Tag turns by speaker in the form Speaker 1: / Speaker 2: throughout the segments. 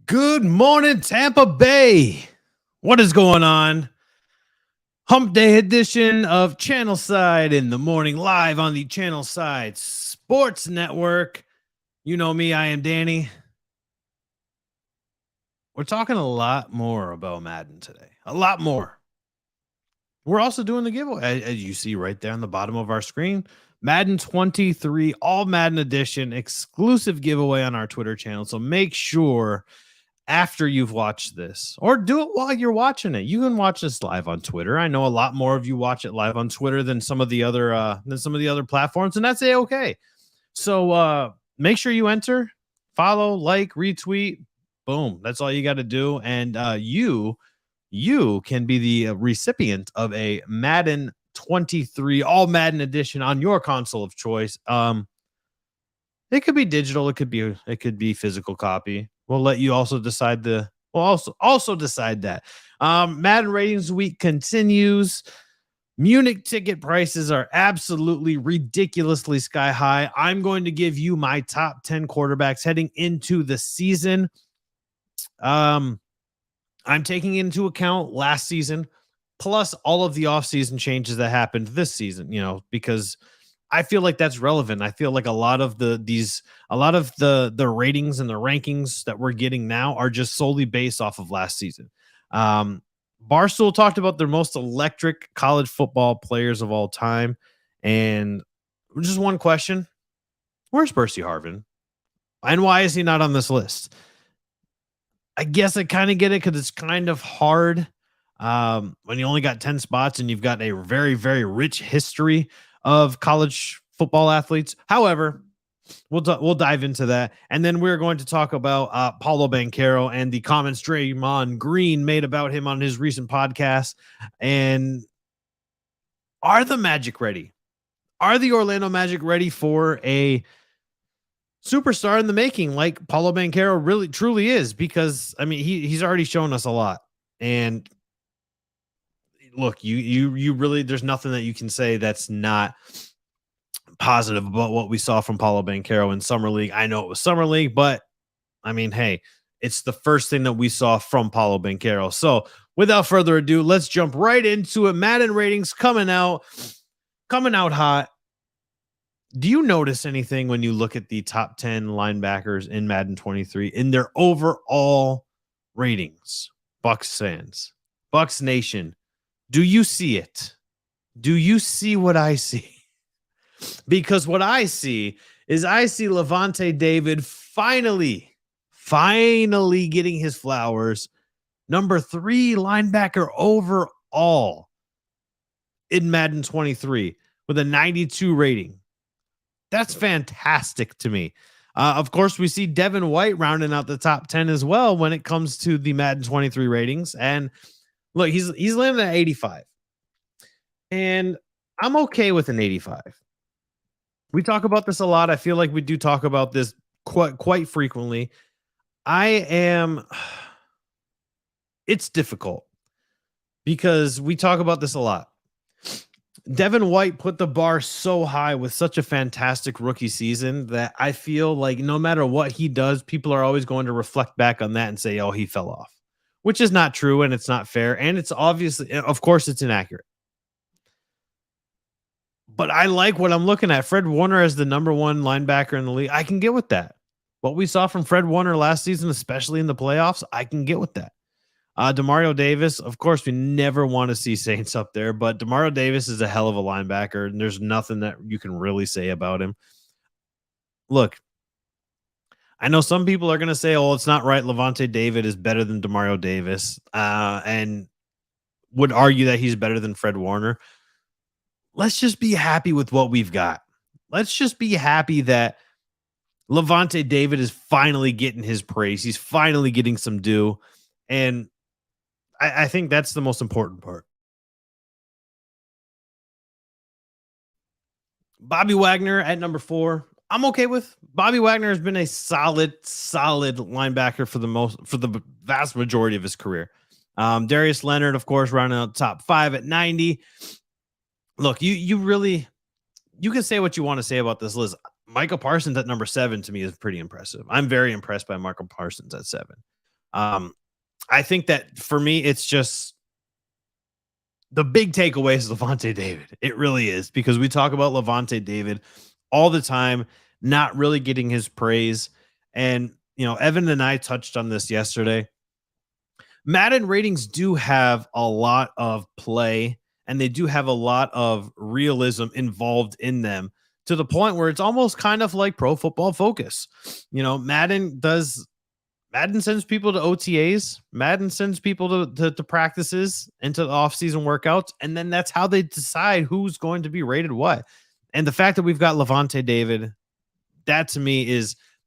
Speaker 1: Good morning, Tampa Bay. What is going on? Hump Day edition of Channelside in the morning, live on the Channelside Sports Network. You know me, I am Danny. We're talking a lot more about Madden today. A lot more. We're also doing the giveaway, as you see right there on the bottom of our screen. Madden 23, all Madden edition, exclusive giveaway on our Twitter channel. So make sure after you've watched this, or do it while you're watching it. You can watch this live on Twitter. I know a lot more of you watch it live on Twitter than some of the other platforms, and that's okay. So make sure you enter, follow, like, retweet. Boom. That's all you got to do. And you can be the recipient of a Madden 23 all Madden edition on your console of choice. It could be digital, it could be physical copy. We'll let you also decide we'll also decide that. Madden ratings week continues. Munich ticket prices are absolutely ridiculously sky high. I'm going to give you my top 10 quarterbacks heading into the season. I'm taking into account last season, plus all of the offseason changes that happened this season, because I feel like that's relevant. I feel like a lot of the ratings and the rankings that we're getting now are just solely based off of last season. Barstool talked about their most electric college football players of all time. And just one question: where's Percy Harvin? And why is he not on this list? I guess I kind of get it because it's kind of hard when you only got 10 spots and you've got a very, very rich history of college football athletes. However, we'll dive into that. And then we're going to talk about Paolo Banchero and the comments Draymond Green made about him on his recent podcast. And are the Magic ready? Are the Orlando Magic ready for a superstar in the making like Paolo Banchero really truly is? Because he's already shown us a lot. And look, you really, there's nothing that you can say that's not positive about what we saw from Paolo Banchero in Summer League. I know it was Summer League, but hey, it's the first thing that we saw from Paolo Banchero. So without further ado, let's jump right into it. Madden ratings coming out hot. Do you notice anything when you look at the top 10 linebackers in Madden 23 in their overall ratings? Bucs fans, Bucs Nation, do you see it? Do you see what I see? Because what I see Levante David finally getting his flowers. Number 3 linebacker overall in Madden 23 with a 92 rating. That's fantastic to me. Of course, we see Devin White rounding out the top 10 as well when it comes to the Madden 23 ratings. And look, he's landing at 85. And I'm okay with an 85. We talk about this a lot. I feel like we do talk about this quite frequently. It's difficult because we talk about this a lot. Devin White put the bar so high with such a fantastic rookie season that I feel like no matter what he does, people are always going to reflect back on that and say, oh, he fell off, which is not true. And it's not fair. And it's obviously, of course, it's inaccurate. But I like what I'm looking at. Fred Warner as the number 1 linebacker in the league. I can get with that. What we saw from Fred Warner last season, especially in the playoffs, I can get with that. Demario Davis, of course, we never want to see Saints up there, but Demario Davis is a hell of a linebacker, and there's nothing that you can really say about him. Look, I know some people are going to say, oh, it's not right. Levante David is better than Demario Davis, and would argue that he's better than Fred Warner. Let's just be happy with what we've got. Let's just be happy that Levante David is finally getting his praise. He's finally getting some due. And I think that's the most important part. Bobby Wagner at number 4. I'm okay with. Bobby Wagner has been a solid linebacker for the vast majority of his career. Darius Leonard, of course, rounding out top 5 at 90. Look, you can say what you want to say about this list. Michael Parsons at number 7 to me is pretty impressive. I'm very impressed by Michael Parsons at 7. Um, I think that for me, it's just the big takeaway is Levante David. It really is because we talk about Levante David all the time, not really getting his praise. And, Evan and I touched on this yesterday. Madden ratings do have a lot of play and they do have a lot of realism involved in them to the point where it's almost kind of like Pro Football Focus. Madden sends people to OTAs. Madden sends people to practices and to the off-season workouts, and then that's how they decide who's going to be rated what. And the fact that we've got Levante David, that to me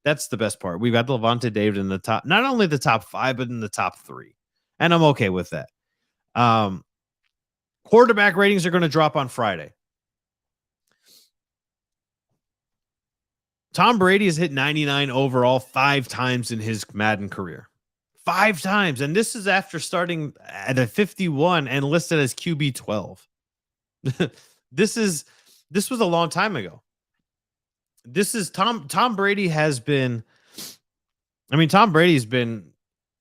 Speaker 1: that's the best part. We've got the Levante David in the top, not only the top 5, but in the top 3, and I'm okay with that. Quarterback ratings are going to drop on Friday. Tom Brady has hit 99 overall 5 times in his Madden career. 5 times. And this is after starting at a 51 and listed as QB 12. This was a long time ago. This is Tom Brady has been, Tom Brady's been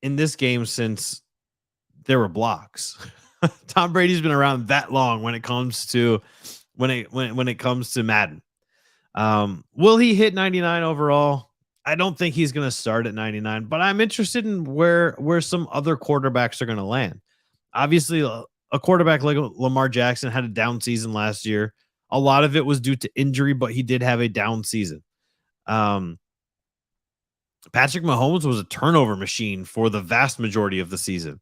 Speaker 1: in this game since there were blocks. Tom Brady's been around that long when it comes to when it comes to Madden. Will he hit 99 overall? I don't think he's going to start at 99, but I'm interested in where some other quarterbacks are going to land. Obviously, a quarterback like Lamar Jackson had a down season last year. A lot of it was due to injury, but he did have a down season. Patrick Mahomes was a turnover machine for the vast majority of the season.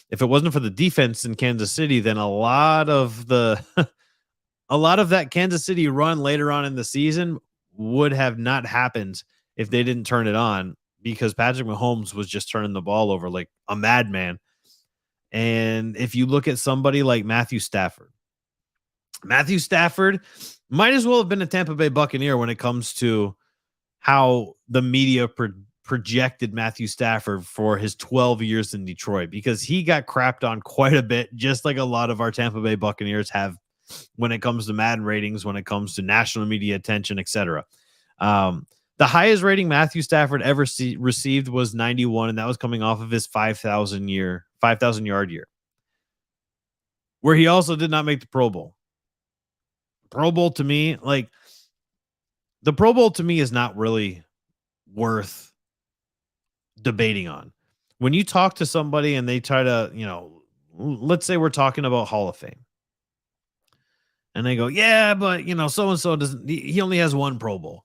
Speaker 1: If it wasn't for the defense in Kansas City, then a lot of that Kansas City run later on in the season would have not happened if they didn't turn it on, because Patrick Mahomes was just turning the ball over like a madman. And if you look at somebody like Matthew Stafford might as well have been a Tampa Bay Buccaneer when it comes to how the media projected Matthew Stafford for his 12 years in Detroit, because he got crapped on quite a bit, just like a lot of our Tampa Bay Buccaneers have when it comes to Madden ratings, when it comes to national media attention, etc. The highest rating Matthew Stafford ever received was 91, and that was coming off of his 5,000 yard year, where he also did not make the Pro Bowl. Pro Bowl to me, the Pro Bowl to me is not really worth debating on. When you talk to somebody and they try to, let's say we're talking about Hall of Fame. And they go, yeah, but so-and-so doesn't, he only has 1 Pro Bowl.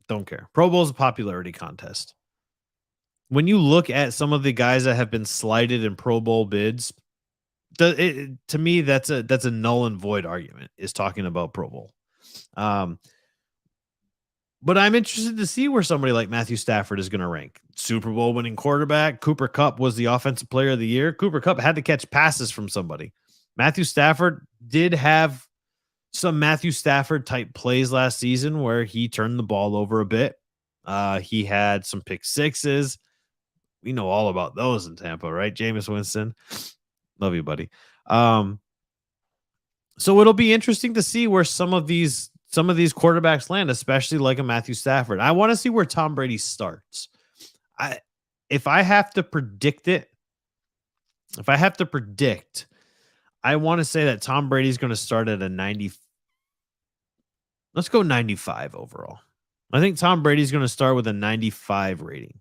Speaker 1: Don't care. Pro Bowl is a popularity contest. When you look at some of the guys that have been slighted in Pro Bowl bids, to me, that's a null and void argument, is talking about Pro Bowl. But I'm interested to see where somebody like Matthew Stafford is going to rank. Super Bowl winning quarterback. Cooper Kupp was the offensive player of the year. Cooper Kupp had to catch passes from somebody. Matthew Stafford did have some Matthew Stafford type plays last season where he turned the ball over a bit. He had some pick sixes. We know all about those in Tampa, right? Jameis Winston. Love you, buddy. So it'll be interesting to see where some of these quarterbacks land, especially like a Matthew Stafford. I want to see where Tom Brady starts. If I have to predict, I want to say that Tom Brady's going to start at a 90. Let's go 95 overall. I think Tom Brady's going to start with a 95 rating,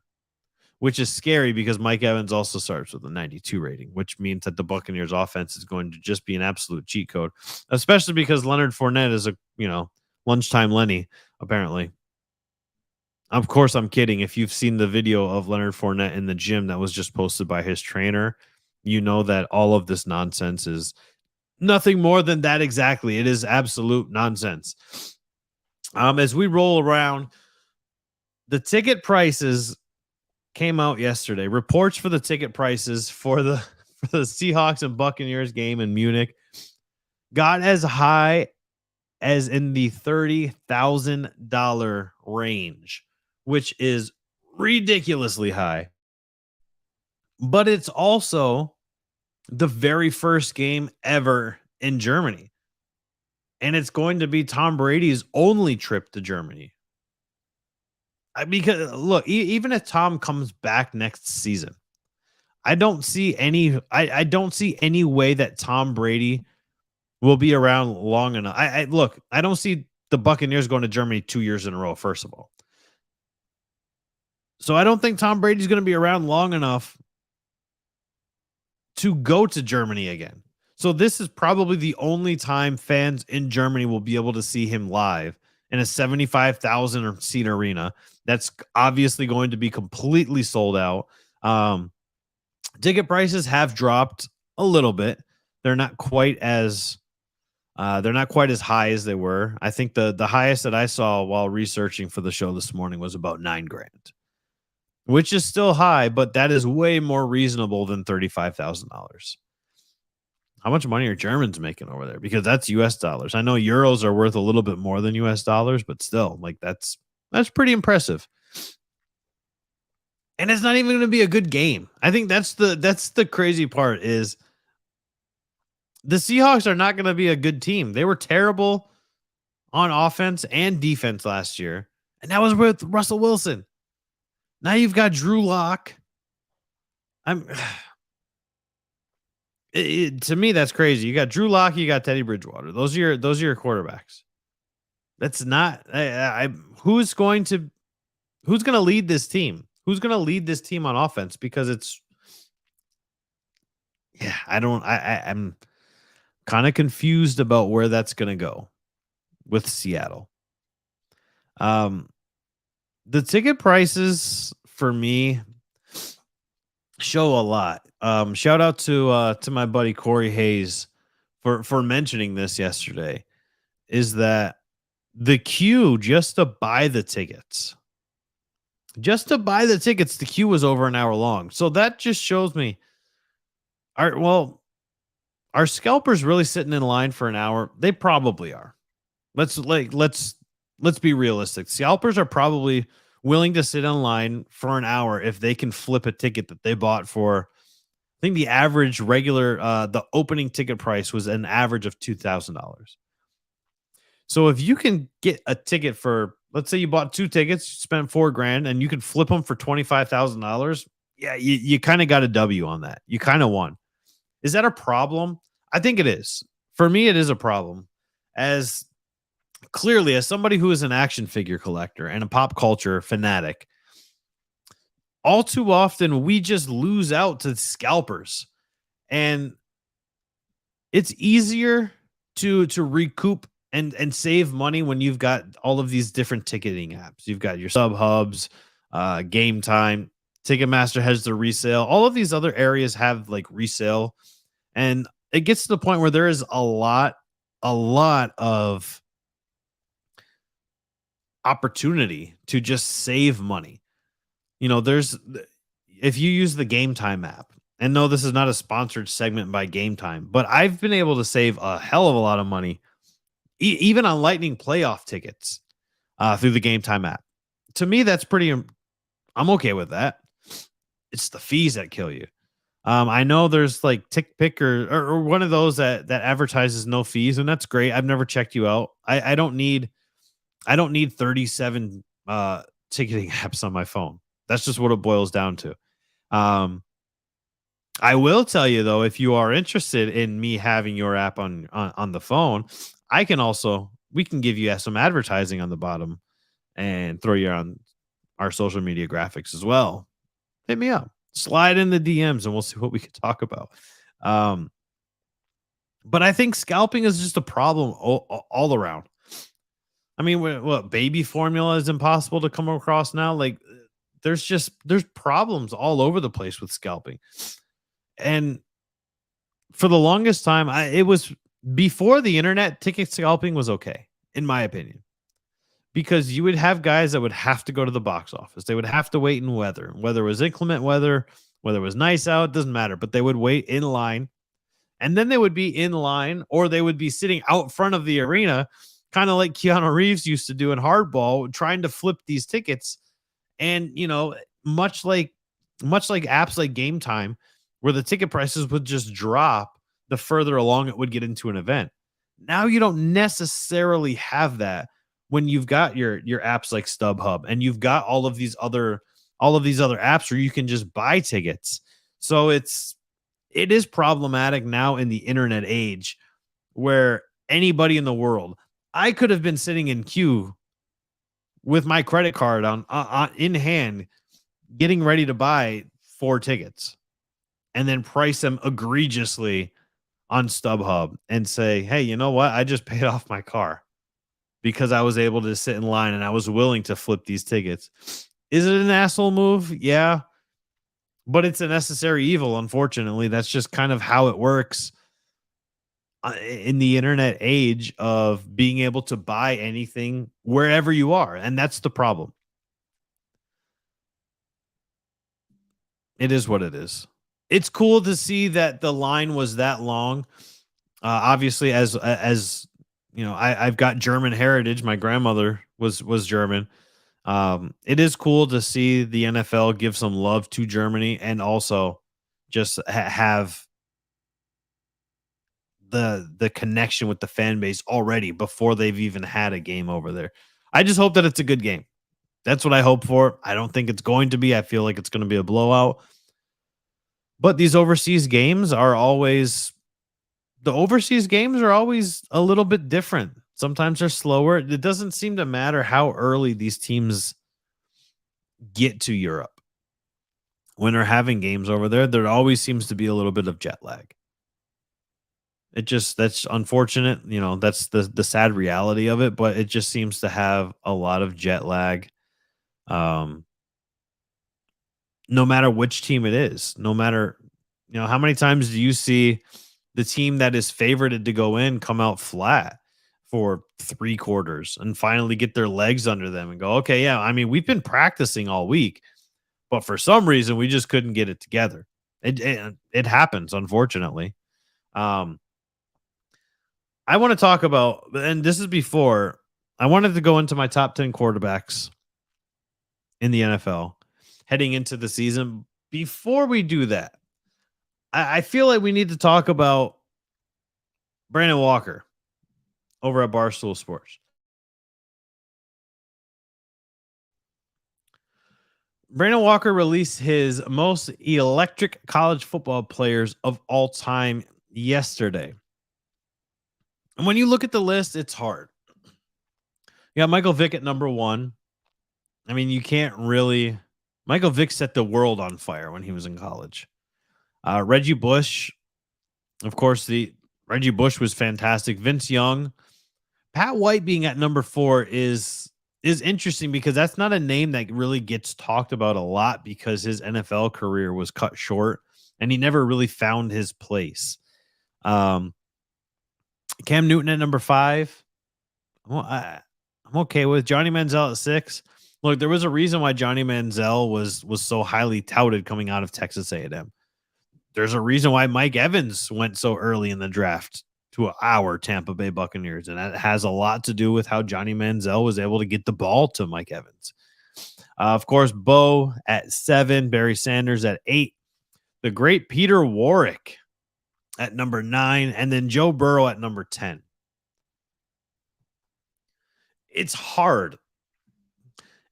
Speaker 1: which is scary because Mike Evans also starts with a 92 rating, which means that the Buccaneers offense is going to just be an absolute cheat code, especially because Leonard Fournette is lunchtime Lenny, apparently. Of course, I'm kidding. If you've seen the video of Leonard Fournette in the gym that was just posted by his trainer, you know that all of this nonsense is nothing more than that exactly. It is absolute nonsense. As we roll around, the ticket prices came out yesterday. Reports for the ticket prices for the Seahawks and Buccaneers game in Munich got as high as in the $30,000 range, which is ridiculously high. But it's also the very first game ever in Germany. And it's going to be Tom Brady's only trip to Germany. Because look, even if Tom comes back next season, I don't see I don't see any way that Tom Brady will be around long enough. I look, I don't see the Buccaneers going to Germany 2 years in a row, first of all. So I don't think Tom Brady's going to be around long enough to go to Germany again. So this is probably the only time fans in Germany will be able to see him live in a 75,000 seat arena. That's obviously going to be completely sold out. Um, Ticket prices have dropped a little bit. They're not quite as they're not quite as high as they were. I think the highest that I saw while researching for the show this morning was about 9 grand, which is still high, but that is way more reasonable than $35,000. How much money are Germans making over there? Because that's US dollars. I know euros are worth a little bit more than US dollars, but still, like that's pretty impressive. And it's not even going to be a good game. I think that's the crazy part is the Seahawks are not going to be a good team. They were terrible on offense and defense last year, and that was with Russell Wilson. Now you've got Drew Lock. I'm to me that's crazy. You got Drew Lock, you got Teddy Bridgewater. Those are your quarterbacks. That's not who's going to lead this team? Who's going to lead this team on offense? Because it's I'm kind of confused about where that's going to go with Seattle. The ticket prices for me show a lot. Shout out to my buddy Corey Hayes for mentioning this yesterday. Is that the queue just to buy the tickets? The queue was over an hour long. So that just shows me, are scalpers really sitting in line for an hour? They probably are. Let's be realistic. Scalpers are probably willing to sit in line for an hour if they can flip a ticket that they bought for. I think the average regular, the opening ticket price was an average of $2,000. So if you can get a ticket for, let's say you bought 2 tickets, spent $4,000, and you can flip them for $25,000, yeah, you kind of got a W on that. You kind of won. Is that a problem? I think it is. For me, it is a problem. As clearly, as somebody who is an action figure collector and a pop culture fanatic, all too often we just lose out to scalpers. And it's easier to recoup and save money when you've got all of these different ticketing apps. You've got your sub hubs, Game Time, Ticketmaster has the resale. All of these other areas have like resale, and it gets to the point where there is a lot of opportunity to just save money. You know, if you use the Game Time app, and no, this is not a sponsored segment by Game Time, but I've been able to save a hell of a lot of money, even on Lightning playoff tickets through the Game Time app. To me, that's I'm okay with that. It's the fees that kill you. I know there's like TickPick or one of those that advertises no fees, and that's great. I've never checked you out. I don't need 37 ticketing apps on my phone. That's just what it boils down to. I will tell you though, if you are interested in me having your app on the phone, we can give you some advertising on the bottom and throw you on our social media graphics as well. Hit me up, slide in the DMs, and we'll see what we could talk about. But I think scalping is just a problem all around. I mean, what baby formula is impossible to come across now. Like there's problems all over the place with scalping. And for the longest time, it was before the internet, ticket scalping was okay, in my opinion, because you would have guys that would have to go to the box office. They would have to wait in weather, whether it was inclement weather, whether it was nice out, it doesn't matter, but they would wait in line, and then they would be in line, or they would be sitting out front of the arena, kind of like Keanu Reeves used to do in Hardball, trying to flip these tickets. And, you know, much like apps like Game Time, where the ticket prices would just drop the further along it would get into an event. Now you don't necessarily have that when you've got your apps like StubHub, and you've got all of these other apps where you can just buy tickets. So it is problematic now in the internet age where anybody in the world, I could have been sitting in queue with my credit card on in hand, getting ready to buy 4 tickets and then price them egregiously on StubHub and say, "Hey, you know what? I just paid off my car because I was able to sit in line and I was willing to flip these tickets." Is it an asshole move? Yeah, but it's a necessary evil, unfortunately. That's just kind of how it works in the internet age of being able to buy anything wherever you are, and that's the problem. It is what it is. It's cool to see that the line was that long. Obviously, as you know, I've got German heritage. My grandmother was German. It is cool to see the NFL give some love to Germany and also just have the connection with the fan base already before they've even had a game over there. I just hope that it's a good game. That's what I hope for. I don't think it's going to be. I feel like it's going to be a blowout. But these overseas games are always the overseas games are always a little bit different. Sometimes they're slower. It doesn't seem to matter how early these teams get to Europe. When they're having games over there, there always seems to be a little bit of jet lag. That's unfortunate, that's the sad reality of it, but it just seems to have a lot of jet lag. Um, no matter which team it is, no matter, how many times do you see the team that is favorited to go in come out flat for 3 quarters and finally get their legs under them and go, okay, yeah, I mean, we've been practicing all week, but for some reason we just couldn't get it together. It happens, unfortunately. Um, I want to talk about, and this is before I wanted to go into my top 10 quarterbacks in the NFL heading into the season. Before we do that, I feel like we need to talk about Brandon Walker over at Barstool Sports. Brandon Walker released his most electric college football players of all time yesterday. And when you look at the list, it's hard. You got Michael Vick at number 1. I mean, you can't really. Michael Vick set the world on fire when he was in college. Reggie Bush, of course, the Reggie Bush was fantastic. Vince Young, Pat White being at number 4 is interesting because that's not a name that really gets talked about a lot because his NFL career was cut short and he never really found his place. Cam Newton at number 5. I'm okay with Johnny Manziel at 6. Look, there was a reason why Johnny Manziel was so highly touted coming out of Texas A&M. There's a reason why Mike Evans went so early in the draft to our Tampa Bay Buccaneers, and that has a lot to do with how Johnny Manziel was able to get the ball to Mike Evans. Of course, Bo at 7, Barry Sanders at 8, the great Peter Warwick at number 9, and then Joe Burrow at number 10. It's hard.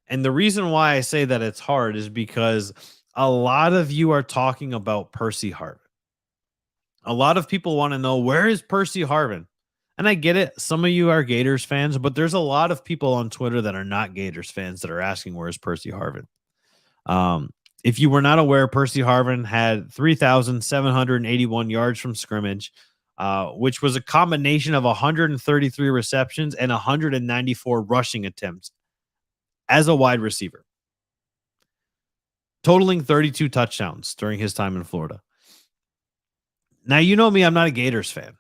Speaker 1: And the reason why I say that it's hard is because a lot of you are talking about Percy Harvin. A lot of people want to know, where is Percy Harvin? And I get it. Some of you are Gators fans, but there's a lot of people on Twitter that are not Gators fans that are asking, where is Percy Harvin? If you were not aware, Percy Harvin had 3,781 yards from scrimmage, which was a combination of 133 receptions and 194 rushing attempts as a wide receiver, totaling 32 touchdowns during his time in Florida. Now, you know me, I'm not a Gators fan.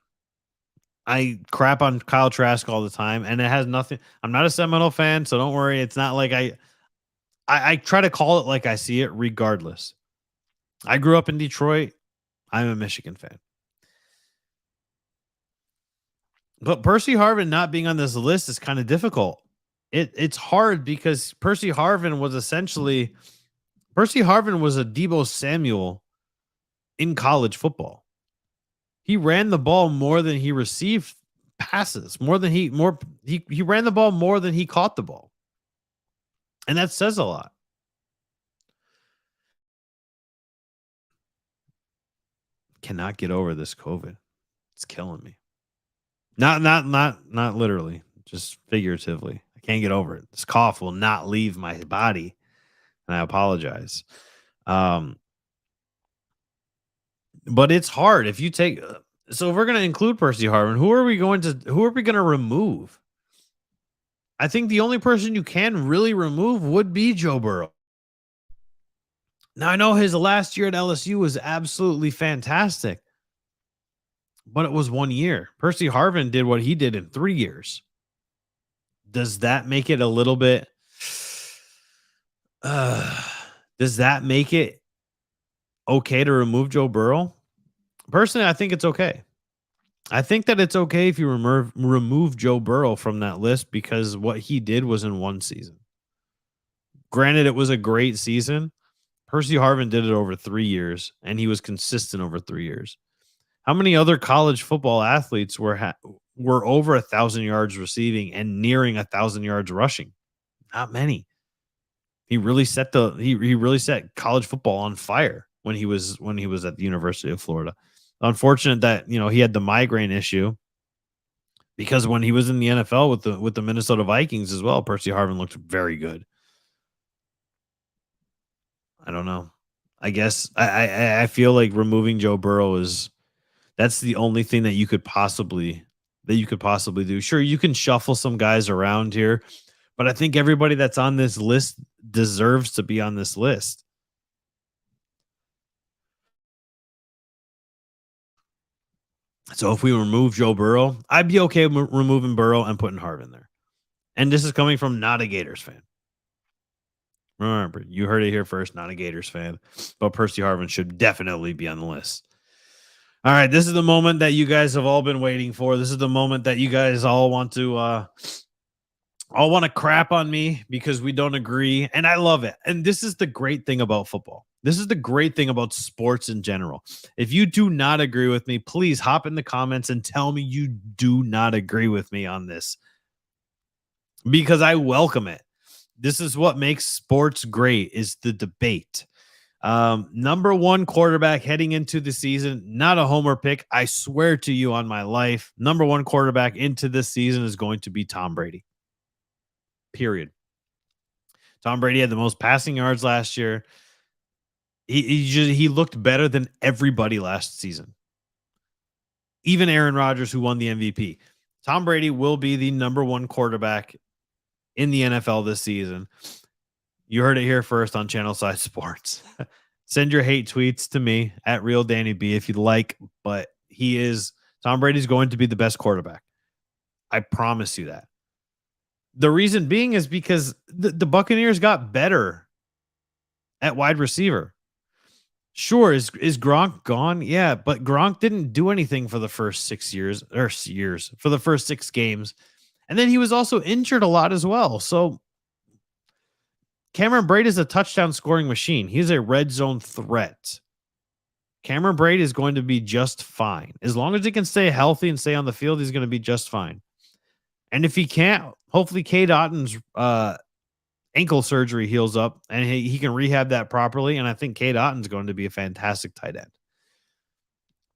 Speaker 1: I crap on Kyle Trask all the time, and it has nothing. I'm not a Seminole fan, so don't worry. It's not like I try to call it like I see it regardless. I grew up in Detroit. I'm a Michigan fan. But Percy Harvin not being on this list is kind of difficult. It's hard because Percy Harvin was a Deebo Samuel in college football. He ran the ball more than he received passes, he ran the ball more than he caught the ball. And that says a lot. Cannot get over this COVID. It's killing me. Not literally, just figuratively. I can't get over it. This cough will not leave my body, and I apologize. Um, but it's hard if you take. So if we're going to include Percy Harvin, who are we going to remove? I think the only person you can really remove would be Joe Burrow. Now I know his last year at LSU was absolutely fantastic, but it was 1 year. Percy Harvin did what he did in 3 years. Does that make it a little bit uh, does that make it okay to remove Joe Burrow? Personally, I think it's okay. I think that it's okay if you remove Joe Burrow from that list because what he did was in 1 season. Granted, it was a great season. Percy Harvin did it over 3 years, and he was consistent over 3 years. How many other college football athletes were over 1,000 yards receiving and nearing 1,000 yards rushing? Not many. He really set college football on fire when he was at the University of Florida. Unfortunate that he had the migraine issue because when he was in the NFL with the Minnesota Vikings as well, Percy Harvin looked very good. I don't know. I guess I feel like removing Joe Burrow that's the only thing that you could possibly do. Sure, you can shuffle some guys around here, but I think everybody that's on this list deserves to be on this list. So if we remove Joe Burrow, I'd be okay with removing Burrow and putting Harvin there. And this is coming from not a Gators fan. Remember, you heard it here first, not a Gators fan, but Percy Harvin should definitely be on the list. All right, this is the moment that you guys have all been waiting for. This is the moment that you guys all want to crap on me because we don't agree, and I love it. And this is the great thing about football. This is the great thing about sports in general. If you do not agree with me, please hop in the comments and tell me you do not agree with me on this because I welcome it. This is what makes sports great is the debate. Number 1 quarterback heading into the season, not a homer pick. I swear to you on my life, number 1 quarterback into this season is going to be Tom Brady. Period. Tom Brady had the most passing yards last year. He looked better than everybody last season. Even Aaron Rodgers, who won the MVP. Tom Brady will be the number 1 quarterback in the NFL this season. You heard it here first on Channelside Sports. Send your hate tweets to me at RealDannyB if you'd like, but Tom Brady's going to be the best quarterback. I promise you that. The reason being is because the Buccaneers got better at wide receiver. Sure, is Gronk gone? Yeah, but Gronk didn't do anything for the first 6 years for the first 6 games. And then he was also injured a lot as well. So Cameron Brate is a touchdown scoring machine. He's a red zone threat. Cameron Brate is going to be just fine. As long as he can stay healthy and stay on the field, he's going to be just fine. And if he can't, hopefully Cade Otton's ankle surgery heals up and he can rehab that properly. And I think Cade Otton's going to be a fantastic tight end.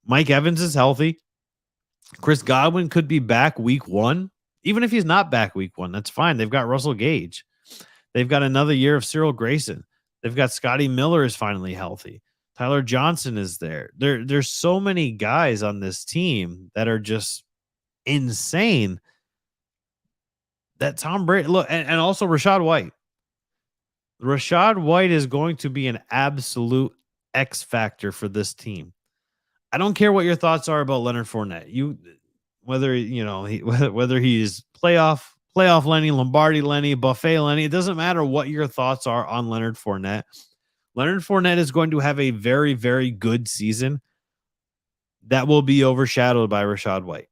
Speaker 1: Mike Evans is healthy. Chris Godwin could be back week 1. Even if he's not back week 1, that's fine. They've got Russell Gage. They've got another year of Cyril Grayson. They've got Scotty Miller is finally healthy. Tyler Johnson is there. There's so many guys on this team that are just insane that Tom Brady look and also Rachaad White. Rachaad White is going to be an absolute X factor for this team. I don't care what your thoughts are about Leonard Fournette. Whether he's playoff Lenny, Lombardi Lenny, buffet Lenny, it doesn't matter what your thoughts are on Leonard Fournette. Leonard Fournette is going to have a very, very good season that will be overshadowed by Rachaad White.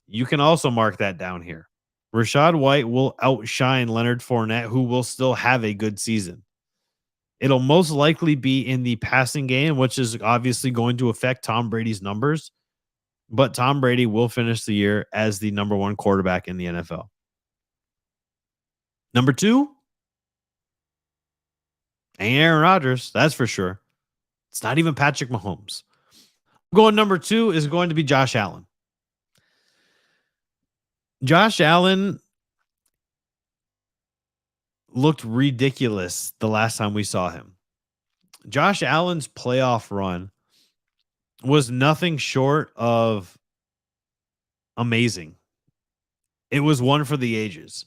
Speaker 1: You can also mark that down here. Rachaad White will outshine Leonard Fournette, who will still have a good season. It'll most likely be in the passing game, which is obviously going to affect Tom Brady's numbers. But Tom Brady will finish the year as the number 1 quarterback in the NFL. Number 2, ain't Aaron Rodgers, that's for sure. It's not even Patrick Mahomes. Going number 2 is going to be Josh Allen. Josh Allen looked ridiculous the last time we saw him. Josh Allen's playoff run was nothing short of amazing. It was one for the ages.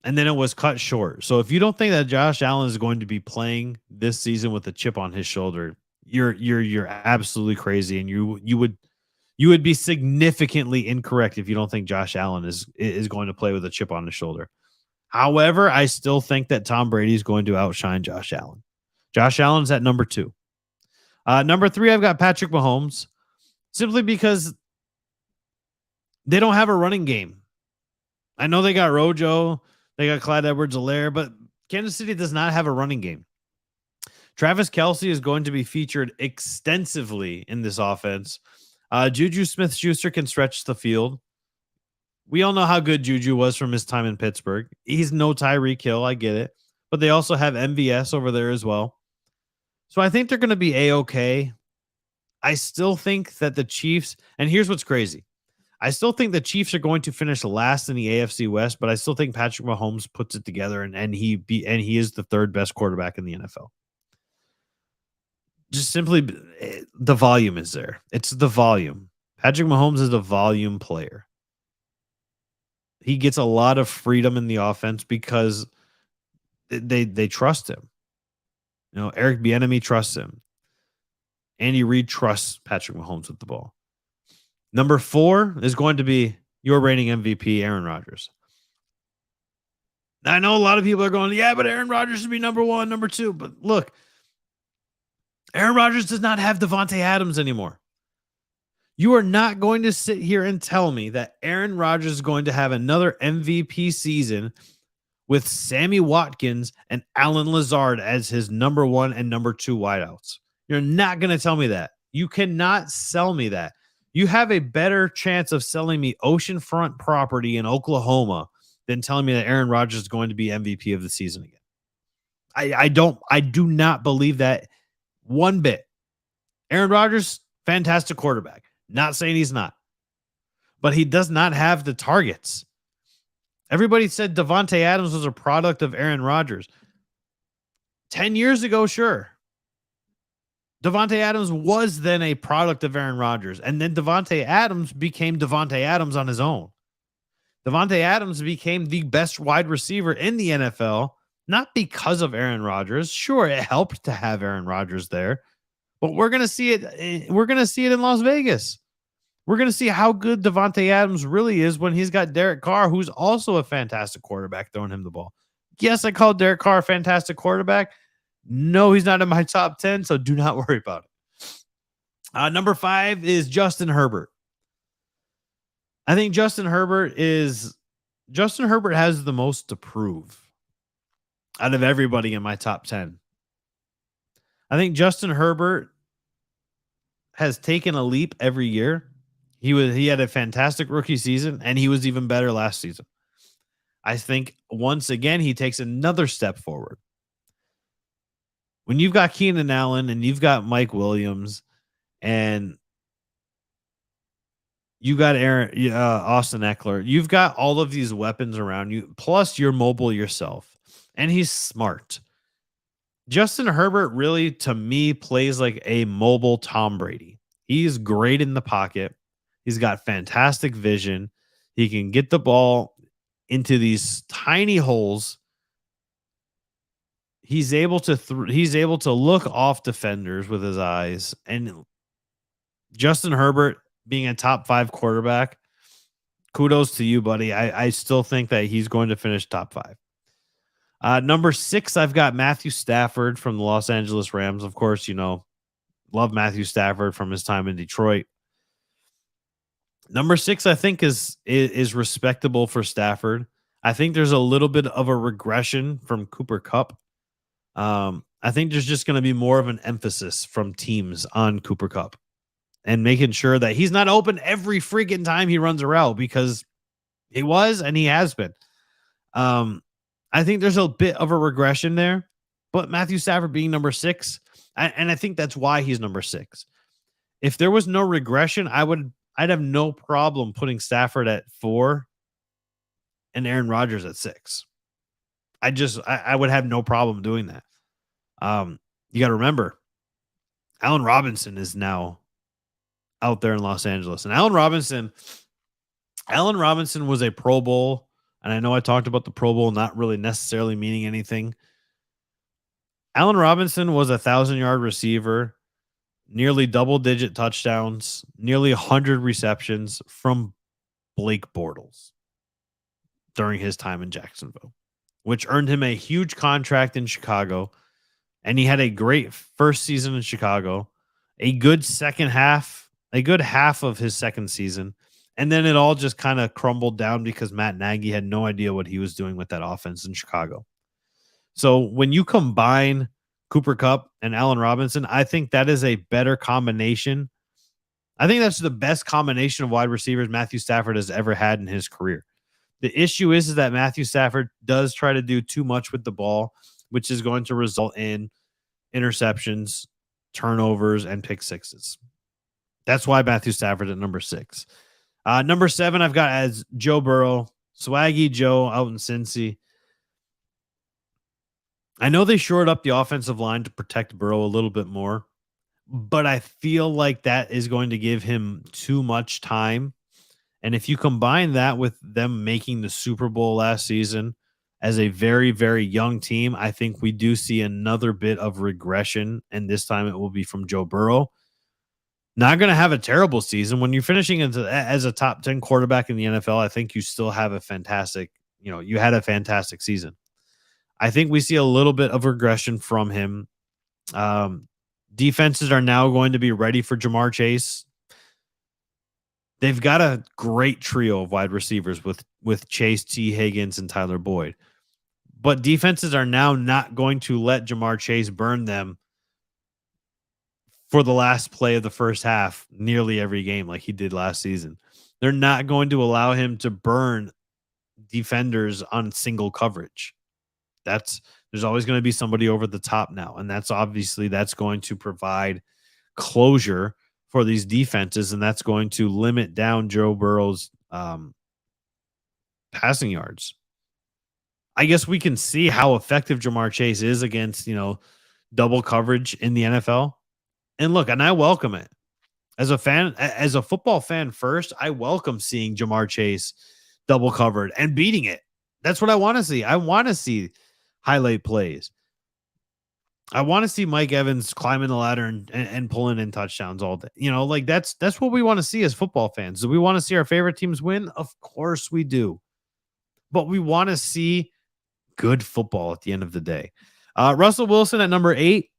Speaker 1: And then it was cut short. So if you don't think that Josh Allen is going to be playing this season with a chip on his shoulder, you're absolutely crazy, and you would be significantly incorrect if you don't think Josh Allen is going to play with a chip on his shoulder. However, I still think that Tom Brady is going to outshine Josh Allen. Josh Allen's at number 2. Number 3, I've got Patrick Mahomes, simply because they don't have a running game. I know they got Rojo, they got Clyde Edwards-Helaire, but Kansas City does not have a running game. Travis Kelce is going to be featured extensively in this offense. Juju Smith-Schuster can stretch the field. We all know how good Juju was from his time in Pittsburgh. He's no Tyreek Hill, I get it. But they also have MVS over there as well. So I think they're going to be A-okay. I still think that the Chiefs, and here's what's crazy. I still think the Chiefs are going to finish last in the AFC West, but I still think Patrick Mahomes puts it together, and he is the third best quarterback in the NFL. Just simply, the volume is there. It's the volume. Patrick Mahomes is a volume player. He gets a lot of freedom in the offense because they trust him. You know, Eric Bieniemy trusts him. Andy Reid trusts Patrick Mahomes with the ball. Number 4 is going to be your reigning MVP, Aaron Rodgers. Now, I know a lot of people are going, yeah, but Aaron Rodgers should be number 1, number 2. But look, Aaron Rodgers does not have Devontae Adams anymore. You are not going to sit here and tell me that Aaron Rodgers is going to have another MVP season with Sammy Watkins and Allen Lazard as his number 1 and number 2 wideouts. You're not going to tell me that. You cannot sell me that. You have a better chance of selling me oceanfront property in Oklahoma than telling me that Aaron Rodgers is going to be MVP of the season again. I do not believe that one bit. Aaron Rodgers, fantastic quarterback. Not saying he's not. But he does not have the targets. Everybody said Devontae Adams was a product of Aaron Rodgers. 10 years ago, sure. Devontae Adams was then a product of Aaron Rodgers. And then Devontae Adams became Devontae Adams on his own. Devontae Adams became the best wide receiver in the NFL, not because of Aaron Rodgers. Sure, it helped to have Aaron Rodgers there. But we're going to see it. We're going to see it in Las Vegas. We're going to see how good Devontae Adams really is when he's got Derek Carr, who's also a fantastic quarterback, throwing him the ball. Yes, I called Derek Carr a fantastic quarterback. No, he's not in my top 10, so do not worry about it. Number 5 is Justin Herbert. I think Justin Herbert has the most to prove out of everybody in my top 10. I think Justin Herbert has taken a leap every year. He had a fantastic rookie season, and he was even better last season. I think once again he takes another step forward. When you've got Keenan Allen and you've got Mike Williams and you got Austin Eckler, you've got all of these weapons around you, plus you're mobile yourself, and he's smart. Justin Herbert really, to me, plays like a mobile Tom Brady. He's great in the pocket. He's got fantastic vision. He can get the ball into these tiny holes. He's able to look off defenders with his eyes. And Justin Herbert being a top 5 quarterback, kudos to you, buddy. I still think that he's going to finish top 5. Number 6, I've got Matthew Stafford from the Los Angeles Rams. Of course, love Matthew Stafford from his time in Detroit. Number 6, I think is respectable for Stafford. I think there's a little bit of a regression from Cooper Kupp. I think there's just going to be more of an emphasis from teams on Cooper Kupp and making sure that he's not open every freaking time he runs a route, because he was and he has been. I think there's a bit of a regression there, but Matthew Stafford being number 6, and I think that's why he's number 6. If there was no regression, I'd have no problem putting Stafford at 4 and Aaron Rodgers at 6. I would have no problem doing that. You got to remember, Allen Robinson is now out there in Los Angeles, and Allen Robinson was a Pro Bowl, and I know I talked about the Pro Bowl not really necessarily meaning anything. Allen Robinson was a 1,000-yard receiver, nearly double-digit touchdowns, nearly 100 receptions from Blake Bortles during his time in Jacksonville, which earned him a huge contract in Chicago. And he had a great first season in Chicago, a good half of his second season. And then it all just kind of crumbled down because Matt Nagy had no idea what he was doing with that offense in Chicago. So when you combine Cooper Kupp and Allen Robinson, I think that is a better combination. I think that's the best combination of wide receivers Matthew Stafford has ever had in his career. The issue is that Matthew Stafford does try to do too much with the ball, which is going to result in interceptions, turnovers, and pick sixes. That's why Matthew Stafford at number 6. Number 7, I've got as Joe Burrow, Swaggy Joe out in Cincy. I know they shored up the offensive line to protect Burrow a little bit more, but I feel like that is going to give him too much time. And if you combine that with them making the Super Bowl last season as a very, very young team, I think we do see another bit of regression, and this time it will be from Joe Burrow. Not going to have a terrible season. When you're finishing as a top 10 quarterback in the NFL, I think you still have a fantastic, you had a fantastic season. I think we see a little bit of regression from him. Defenses are now going to be ready for Jamar Chase. They've got a great trio of wide receivers with Chase, T. Higgins, and Tyler Boyd. But defenses are now not going to let Jamar Chase burn them for the last play of the first half nearly every game like he did last season. They're not going to allow him to burn defenders on single coverage. There's always going to be somebody over the top now, and that's going to provide closure for these defenses, and that's going to limit down Joe Burrow's passing yards. I guess we can see how effective Jamar Chase is against, double coverage in the NFL. And look, and I welcome it. As a football fan first, I welcome seeing Jamar Chase double covered and beating it. That's what I want to see. I want to see highlight plays. I want to see Mike Evans climbing the ladder and pulling in touchdowns all day. That's what we want to see as football fans. Do we want to see our favorite teams win? Of course we do. But we want to see good football at the end of the day. Russell Wilson at number 8.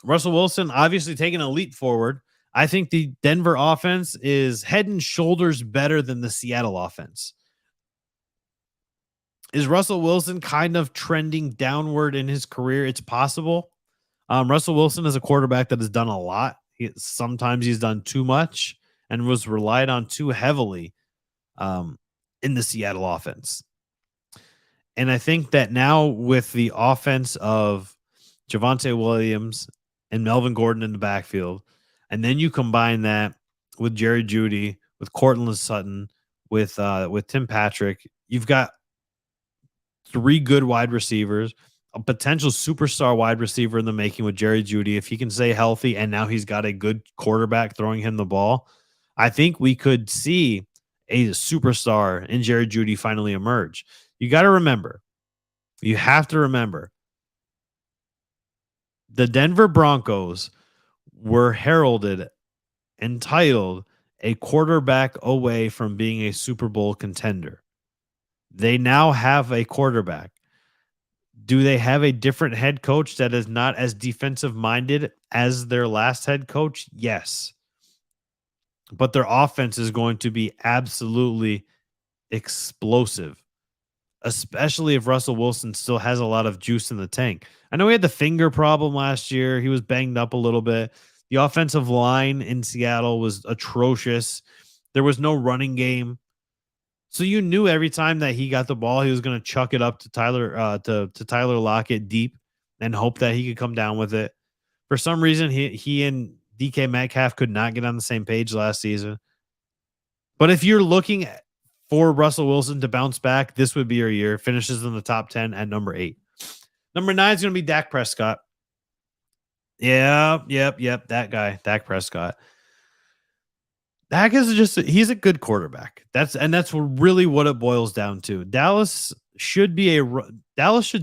Speaker 1: Russell Wilson obviously taking a leap forward. I think the Denver offense is head and shoulders better than the Seattle offense. Is Russell Wilson kind of trending downward in his career? It's possible. Russell Wilson is a quarterback that has done a lot. Sometimes he's done too much and was relied on too heavily in the Seattle offense. And I think that now with the offense of Javonte Williams and Melvin Gordon in the backfield, and then you combine that with Jerry Jeudy, with Courtland Sutton, with Tim Patrick, you've got 3 good wide receivers, a potential superstar wide receiver in the making with Jerry Jeudy. If he can stay healthy and now he's got a good quarterback throwing him the ball, I think we could see a superstar in Jerry Jeudy finally emerge. You have to remember, the Denver Broncos were heralded and titled a quarterback away from being a Super Bowl contender. They now have a quarterback. Do they have a different head coach that is not as defensive minded as their last head coach? Yes. But their offense is going to be absolutely explosive, especially if Russell Wilson still has a lot of juice in the tank. I know he had the finger problem last year. He was banged up a little bit. The offensive line in Seattle was atrocious. There was no running game. So you knew every time that he got the ball, he was going to chuck it up to Tyler Lockett deep and hope that he could come down with it. For some reason, he and DK Metcalf could not get on the same page last season. But if you're looking for Russell Wilson to bounce back, this would be your year. Finishes in the top 10 at number 8. Number 9 is going to be Dak Prescott. Yep. That guy, Dak Prescott. Dak is he's a good quarterback. That's really what it boils down to. Dallas should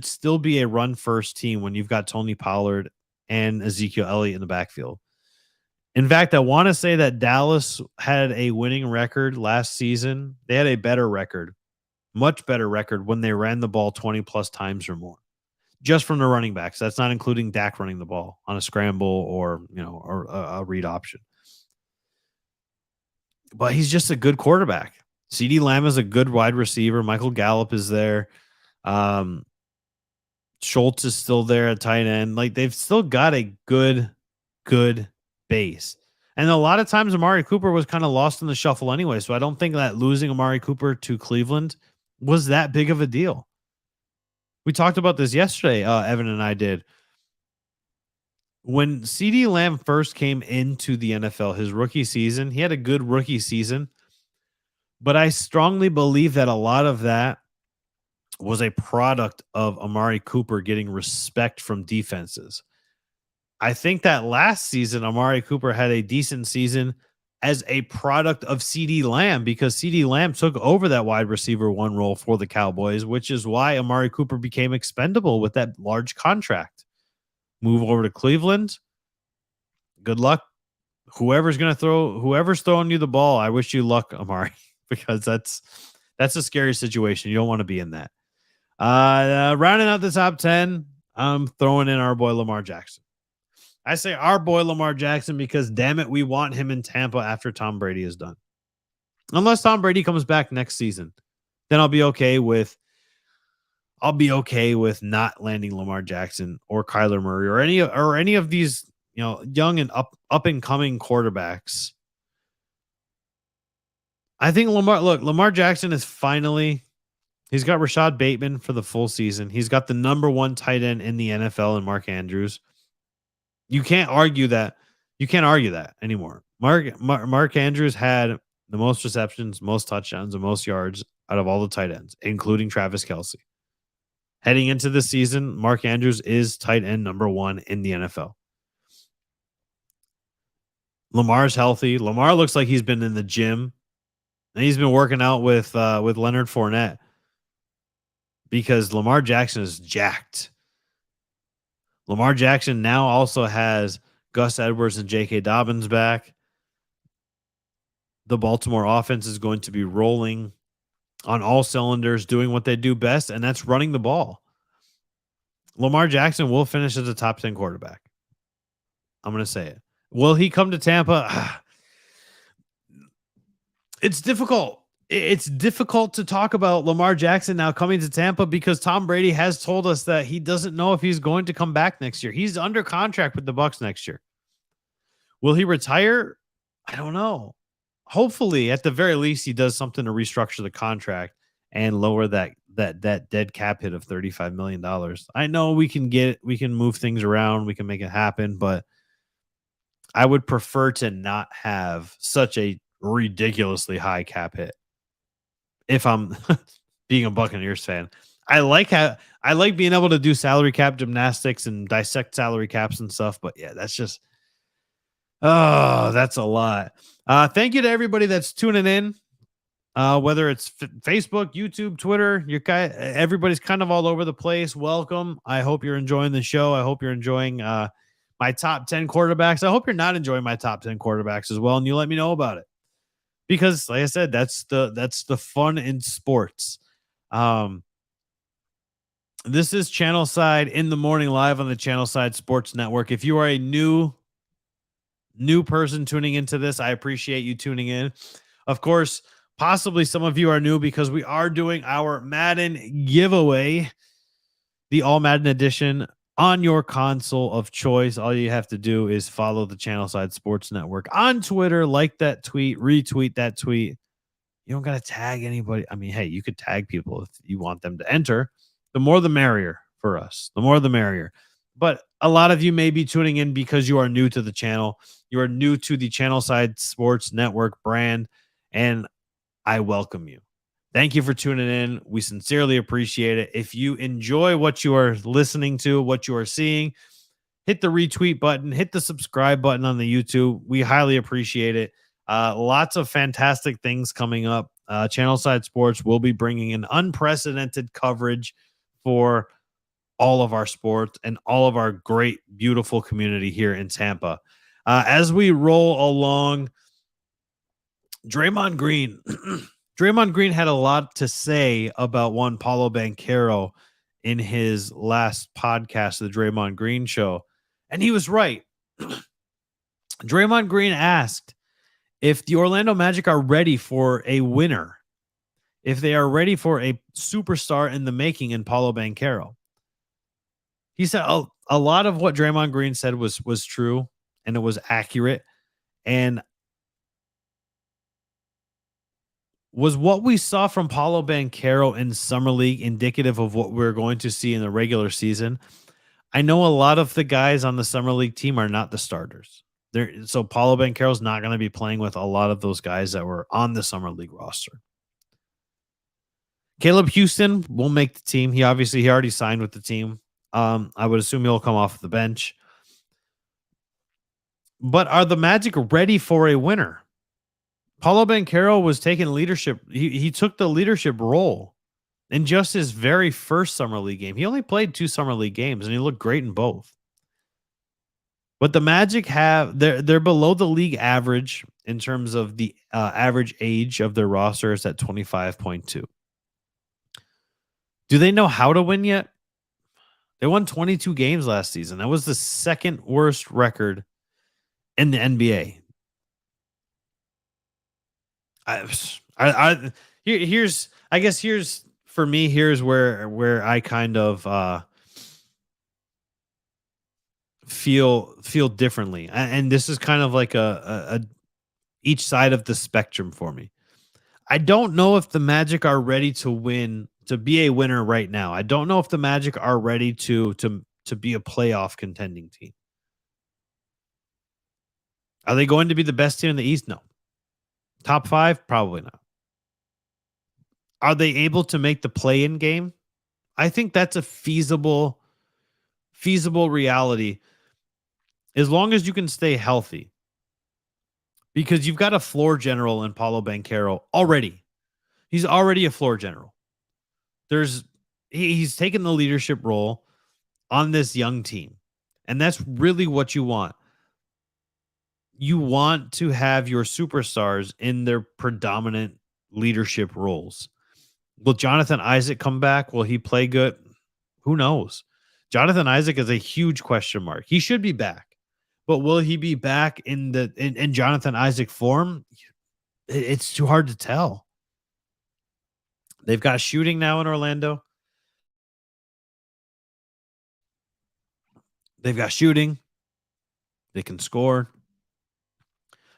Speaker 1: still be a run first team when you've got Tony Pollard and Ezekiel Elliott in the backfield. In fact, I want to say that Dallas had a winning record last season. They had a better record, much better record when they ran the ball 20 plus times or more, just from the running backs. That's not including Dak running the ball on a scramble or a read option. But he's just a good quarterback. CeeDee Lamb is a good wide receiver. Michael Gallup is there. Schultz is still there at tight end. Like, they've still got a good base. And a lot of times Amari Cooper was kind of lost in the shuffle anyway. So I don't think that losing Amari Cooper to Cleveland was that big of a deal. We talked about this yesterday, Evan and I did. When CeeDee Lamb first came into the NFL, his rookie season, he had a good rookie season. But I strongly believe that a lot of that was a product of Amari Cooper getting respect from defenses. I think that last season, Amari Cooper had a decent season as a product of CeeDee Lamb, because CeeDee Lamb took over that wide receiver 1 role for the Cowboys, which is why Amari Cooper became expendable with that large contract. Move over to Cleveland. Good luck. Whoever's throwing you the ball, I wish you luck, Amari, because that's a scary situation. You don't want to be in that. Rounding out the top 10, I'm throwing in our boy Lamar Jackson. I say our boy Lamar Jackson because, damn it, we want him in Tampa after Tom Brady is done. Unless Tom Brady comes back next season, then I'll be okay with not landing Lamar Jackson or Kyler Murray or any of these, young and up and coming quarterbacks. I think Lamar Jackson is he's got Rashad Bateman for the full season. He's got the number 1 tight end in the NFL in Mark Andrews. You can't argue that. You can't argue that anymore. Mark Andrews had the most receptions, most touchdowns, and most yards out of all the tight ends, including Travis Kelce. Heading into the season, Mark Andrews is tight end number 1 in the NFL. Lamar's healthy. Lamar looks like he's been in the gym, and he's been working out with Leonard Fournette, because Lamar Jackson is jacked. Lamar Jackson now also has Gus Edwards and J.K. Dobbins back. The Baltimore offense is going to be rolling on all cylinders, doing what they do best, and that's running the ball. Lamar Jackson will finish as a top 10 quarterback. I'm going to say it. Will he come to Tampa? It's difficult. It's difficult to talk about Lamar Jackson now coming to Tampa, because Tom Brady has told us that he doesn't know if he's going to come back next year. He's under contract with the Bucs next year. Will he retire? I don't know. Hopefully, at the very least, he does something to restructure the contract and lower that dead cap hit of $35 million. I know we can move things around, we can make it happen, but I would prefer to not have such a ridiculously high cap hit. If I'm being a Buccaneers fan, I like being able to do salary cap gymnastics and dissect salary caps and stuff. But yeah, that's a lot. Thank you to everybody that's tuning in. Whether it's Facebook, YouTube, Twitter, everybody's kind of all over the place. Welcome. I hope you're enjoying the show. I hope you're enjoying my top 10 quarterbacks. I hope you're not enjoying my top 10 quarterbacks as well, and you let me know about it. Because, like I said, that's the fun in sports. This is Channelside in the morning, live on the Channelside Sports Network. If you are a new person tuning into this, I appreciate you tuning in. Of course, possibly some of you are new because we are doing our Madden giveaway, the All Madden edition, on your console of choice. All you have to do is follow the Channelside Sports Network on Twitter, like that tweet, retweet that tweet. You don't got to tag anybody. I mean, hey, you could tag people if you want them to enter. The more the merrier for us. The more the merrier. But a lot of you may be tuning in because you are new to the channel. You are new to the Channelside Sports Network brand, and I welcome you. Thank you for tuning in. We sincerely appreciate it. If you enjoy what you are listening to, what you are seeing, hit the retweet button, hit the subscribe button on the YouTube. We highly appreciate it. Lots of fantastic things coming up. Channelside Sports will be bringing an unprecedented coverage for all of our sports and all of our great, beautiful community here in Tampa. As we roll along, Draymond Green. Draymond Green had a lot to say about one Paolo Banchero in his last podcast, the Draymond Green Show. And he was right. Draymond Green asked if the Orlando Magic are ready for a winner, if they are ready for a superstar in the making in Paolo Banchero. He said a lot of what Draymond Green said was true and it was accurate. And was what we saw from Paolo Banchero in Summer League indicative of what we're going to see in the regular season? I know a lot of the guys on the Summer League team are not the starters. So Paolo Banchero's not going to be playing with a lot of those guys that were on the Summer League roster. Caleb Houston will make the team. He already signed with the team. I would assume he'll come off the bench. But are the Magic ready for a winner? Paolo Banchero was taking leadership. He took the leadership role in just his very first Summer League game. He only played 2 Summer League games, and he looked great in both. But the Magic they're below the league average in terms of the average age of their roster is at 25.2. Do they know how to win yet? They won 22 games last season. That was the second worst record in the NBA. Here's for me, here's where I kind of feel differently. And this is kind of like a each side of the spectrum for me. I don't know if the Magic are ready to win, to be a winner right now. I don't know if the Magic are ready to be a playoff contending team. Are they going to be the best team in the East? No. Top 5? Probably not. Are they able to make the play-in game? I think that's a feasible reality as long as you can stay healthy. Because you've got a floor general in Paolo Banchero already. He's already a floor general. He's taken the leadership role on this young team. And that's really what you want. You want to have your superstars in their predominant leadership roles. Will Jonathan Isaac come back? Will he play good? Who knows? Jonathan Isaac is a huge question mark. He should be back. But will he be back in Jonathan Isaac form? It's too hard to tell. They've got shooting now in Orlando. They've got shooting. They can score.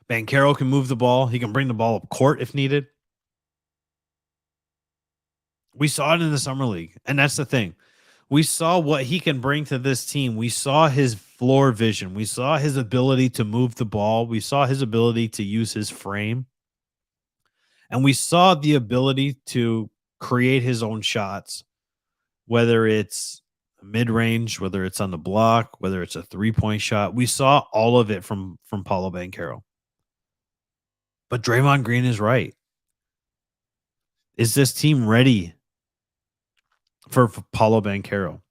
Speaker 1: Banchero can move the ball. He can bring the ball up court if needed. We saw it in the Summer League, and that's the thing. We saw what he can bring to this team. We saw his floor vision. We saw his ability to move the ball. We saw his ability to use his frame. And we saw the ability to create his own shots, whether it's mid-range, whether it's on the block, whether it's a three-point shot. We saw all of it from Paolo Banchero. But Draymond Green is right. Is this team ready for Paolo Banchero?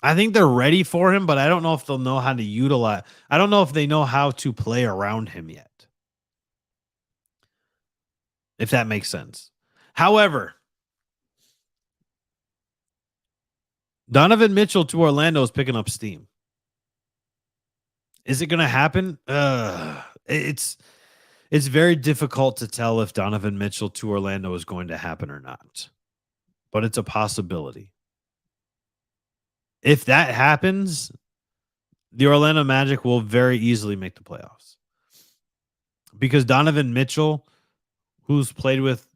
Speaker 1: I think they're ready for him, but I don't know if they'll know how to utilize. I don't know if they know how to play around him yet. If that makes sense. However, Donovan Mitchell to Orlando is picking up steam. Is it going to happen? It's very difficult to tell if Donovan Mitchell to Orlando is going to happen or not. But it's a possibility. If that happens, the Orlando Magic will very easily make the playoffs. Because Donovan Mitchell, who's played with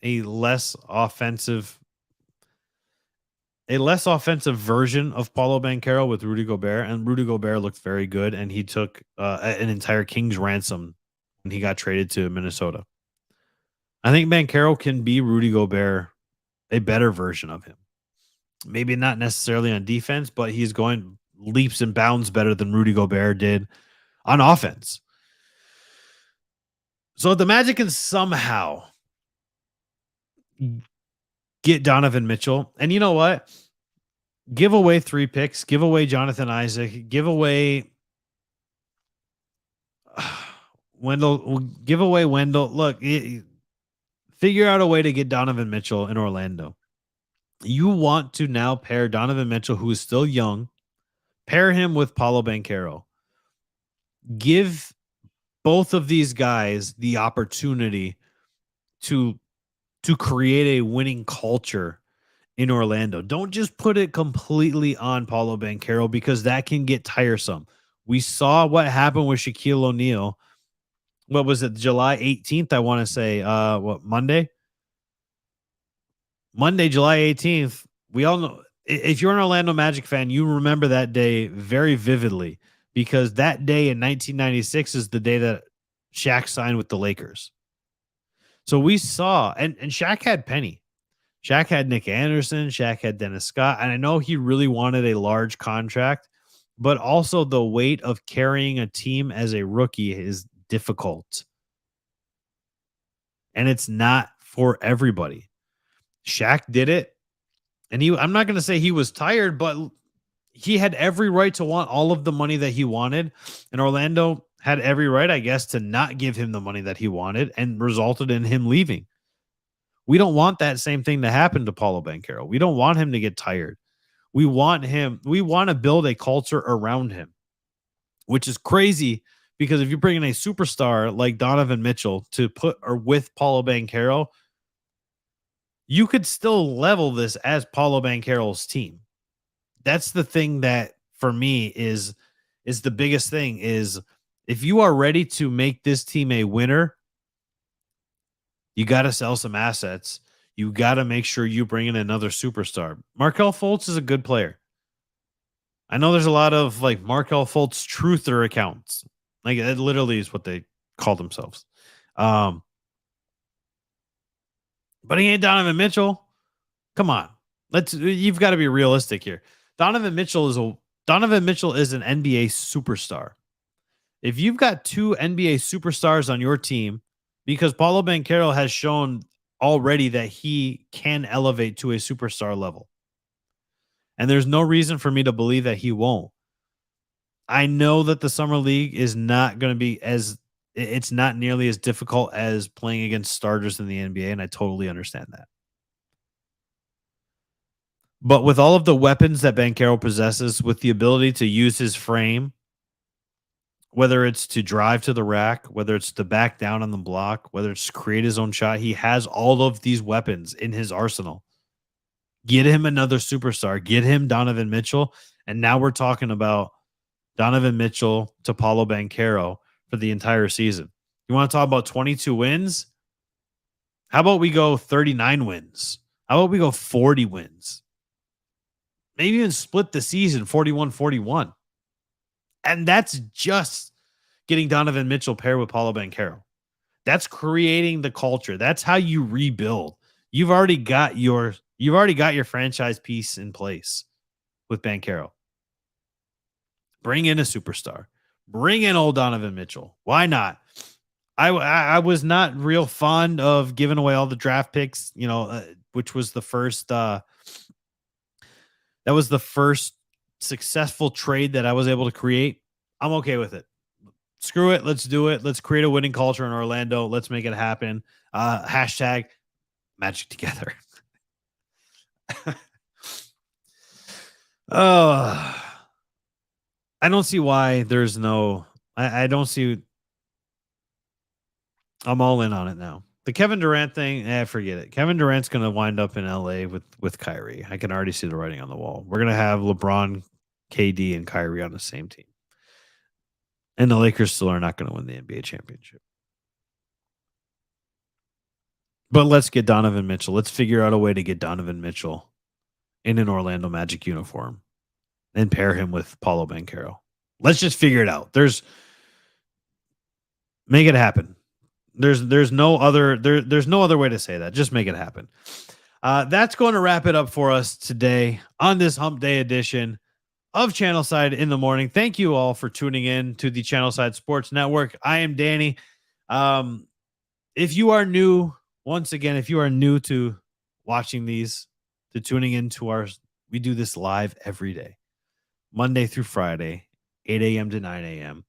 Speaker 1: a less offensive a less offensive version of Paulo Banchero with Rudy Gobert, and Rudy Gobert looked very good, and he took an entire king's ransom when he got traded to Minnesota. I think Banchero can be Rudy Gobert, a better version of him. Maybe not necessarily on defense, but he's going leaps and bounds better than Rudy Gobert did on offense. So the Magic can somehow get Donovan Mitchell. And you know what? Give away 3 picks, give away Jonathan Isaac, give away Wendell, give away Wendell. Look, figure out a way to get Donovan Mitchell in Orlando. You want to now pair Donovan Mitchell, who is still young, pair him with Paolo Banchero. Give both of these guys the opportunity to create a winning culture in Orlando. Don't just put it completely on Paolo Banchero, because that can get tiresome. We saw what happened with Shaquille O'Neal. What was it? July 18th, I want to say. Monday? Monday, July 18th. We all know, if you're an Orlando Magic fan, you remember that day very vividly, because that day in 1996 is the day that Shaq signed with the Lakers. So we saw, and Shaq had Penny. Shaq had Nick Anderson. Shaq had Dennis Scott. And I know he really wanted a large contract, but also the weight of carrying a team as a rookie is difficult. And it's not for everybody. Shaq did it. And I'm not going to say he was tired, but he had every right to want all of the money that he wanted. And Orlando had every right, I guess, to not give him the money that he wanted, and resulted in him leaving. We don't want that same thing to happen to Paolo Banchero. We don't want him to get tired. We want to build a culture around him, which is crazy, because if you're bringing a superstar like Donovan Mitchell to put or with Paolo Banchero, you could still level this as Paolo Banchero's team. That's the thing that for me is the biggest thing, is if you are ready to make this team a winner, you got to sell some assets. You got to make sure you bring in another superstar. Markelle Fultz is a good player. I know there's a lot of like Markelle Fultz truther accounts. Like, it literally is what they call themselves. But he ain't Donovan Mitchell. Come on. You've got to be realistic here. Donovan Mitchell is an NBA superstar. If you've got 2 NBA superstars on your team, because Paolo Banchero has shown already that he can elevate to a superstar level, and there's no reason for me to believe that he won't. I know that the summer league is not going to be it's not nearly as difficult as playing against starters in the NBA, and I totally understand that. But with all of the weapons that Banchero possesses, with the ability to use his frame, whether it's to drive to the rack, whether it's to back down on the block, whether it's to create his own shot, he has all of these weapons in his arsenal. Get him another superstar. Get him Donovan Mitchell. And now we're talking about Donovan Mitchell to Paolo Banchero for the entire season. You want to talk about 22 wins? How about we go 39 wins? How about we go 40 wins? Maybe even split the season 41-41. And that's just getting Donovan Mitchell paired with Paolo Banchero. That's creating the culture. That's how you rebuild. You've already got your franchise piece in place with Banchero. Bring in a superstar. Bring in old Donovan Mitchell. Why not? I was not real fond of giving away all the draft picks, which was the first that was the first successful trade that I was able to create. I'm okay with it. Screw it. Let's do it. Let's create a winning culture in Orlando. Let's make it happen. Hashtag Magic together. I don't see why there's no. I don't see. I'm all in on it now. The Kevin Durant thing, forget it. Kevin Durant's going to wind up in LA with Kyrie. I can already see the writing on the wall. We're going to have LeBron, KD, and Kyrie on the same team. And the Lakers still are not going to win the NBA championship. But let's get Donovan Mitchell. Let's figure out a way to get Donovan Mitchell in an Orlando Magic uniform and pair him with Paolo Banchero. Let's just figure it out. Make it happen. There's no other way to say that. Just make it happen. That's going to wrap it up for us today on this Hump Day edition of Channelside in the Morning. Thank you all for tuning in to the Channelside Sports Network. I am Danny. If you are new, once again, if you are new to watching these, to tuning into we do this live every day, Monday through Friday, 8 a.m. to 9 a.m.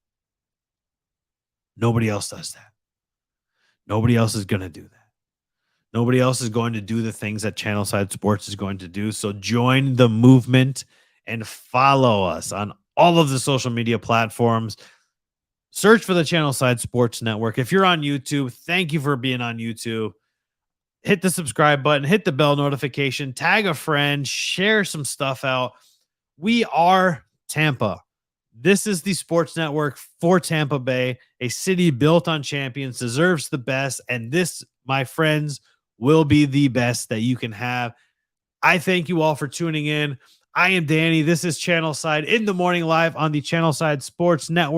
Speaker 1: Nobody else does that. Nobody else is going to do that. Nobody else is going to do the things that Channelside Sports is going to do. So join the movement and follow us on all of the social media platforms. Search for the Channelside Sports Network. If you're on YouTube, thank you for being on YouTube. Hit the subscribe button, hit the bell notification, tag a friend, share some stuff out. We are Tampa. This is the sports network for Tampa Bay, a city built on champions, deserves the best. And this, my friends, will be the best that you can have. I thank you all for tuning in. I am Danny. This is Channelside in the Morning live on the Channelside Sports Network.